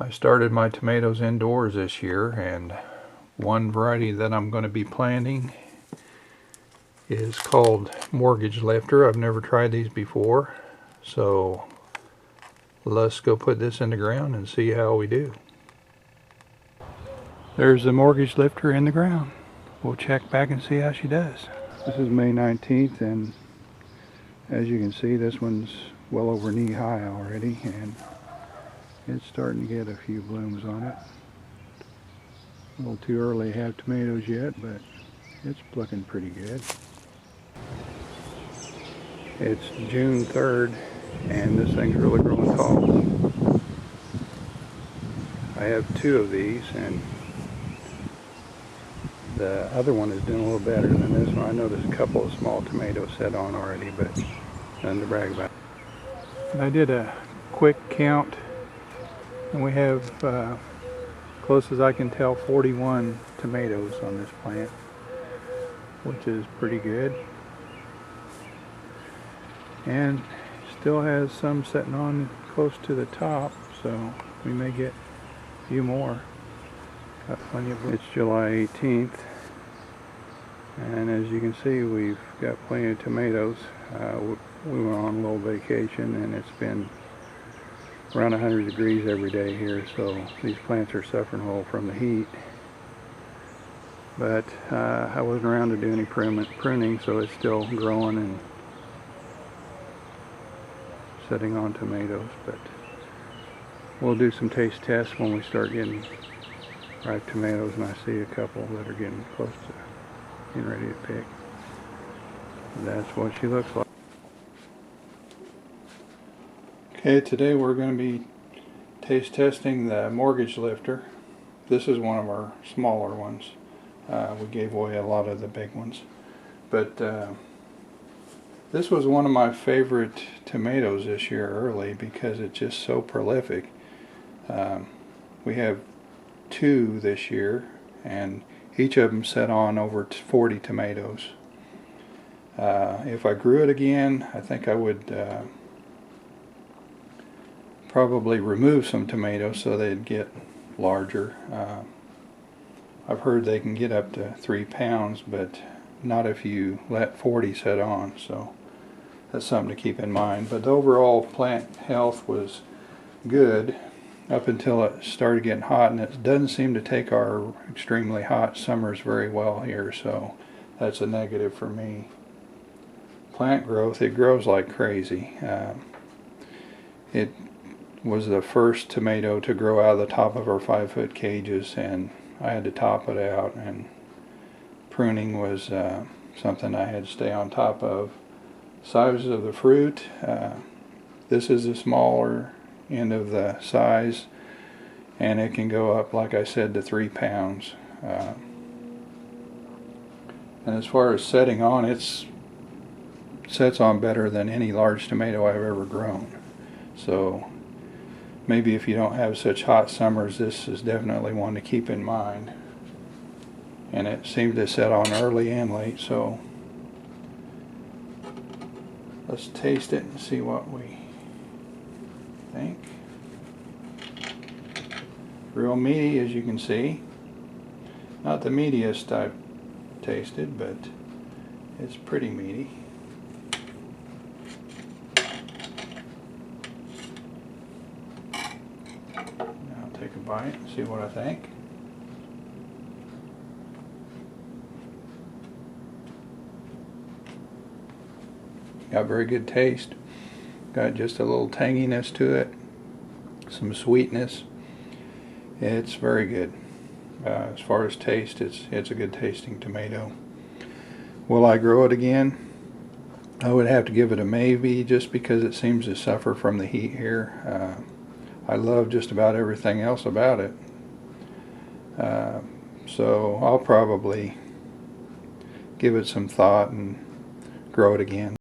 I started my tomatoes indoors this year, and one variety that I'm going to be planting is called Mortgage Lifter. I've never tried these before, so let's go put this in the ground and see how we do. There's the Mortgage Lifter in the ground. We'll check back and see how she does. This is May 19th, and as you can see, this one's well over knee high already, and it's starting to get a few blooms on it. A little too early to have tomatoes yet, but it's looking pretty good. It's June 3rd, and this thing's really growing tall. I have two of these, and the other one is doing a little better than this one. I noticed a couple of small tomatoes set on already, but nothing to brag about. I did a quick count, and we have, close as I can tell, 41 tomatoes on this plant, which is pretty good. And still has some sitting on close to the top, so we may get a few more. Got plenty of. It's July 18th, and as you can see, we've got plenty of tomatoes. We went on a little vacation, and it's been around 100 degrees every day here, so these plants are suffering a little from the heat. But I wasn't around to do any pruning, so it's still growing and setting on tomatoes. But we'll do some taste tests when we start getting ripe tomatoes, and I see a couple that are getting close to getting ready to pick. That's what she looks like. Okay, today we're going to be taste testing the Mortgage Lifter. This is one of our smaller ones. We gave away a lot of the big ones. But this was one of my favorite tomatoes this year early because it's just so prolific. We have two this year, and each of them set on over 40 tomatoes. If I grew it again, I think I would probably remove some tomatoes so they'd get larger. I've heard they can get up to 3 pounds, but not if you let 40 set on, so that's something to keep in mind. But the overall plant health was good up until it started getting hot, and it doesn't seem to take our extremely hot summers very well here, so that's a negative for me. Plant growth, it grows like crazy. It was the first tomato to grow out of the top of our 5-foot cages, and I had to top it out, and pruning was something I had to stay on top of. Size of the fruit, this is the smaller end of the size, and it can go up, like I said, to 3 pounds. And as far as setting on, it sets on better than any large tomato I've ever grown. So maybe if you don't have such hot summers, this is definitely one to keep in mind. And it seemed to set on early and late, so let's taste it and see what we think. Real meaty, as you can see. Not the meatiest I've tasted, but it's pretty meaty. Now I'll take a bite and see what I think. Got very good taste. Got just a little tanginess to it, some sweetness. It's very good. As far as taste, it's a good tasting tomato. Will I grow it again? I would have to give it a maybe, just because it seems to suffer from the heat here. I love just about everything else about it. So I'll probably give it some thought and grow it again.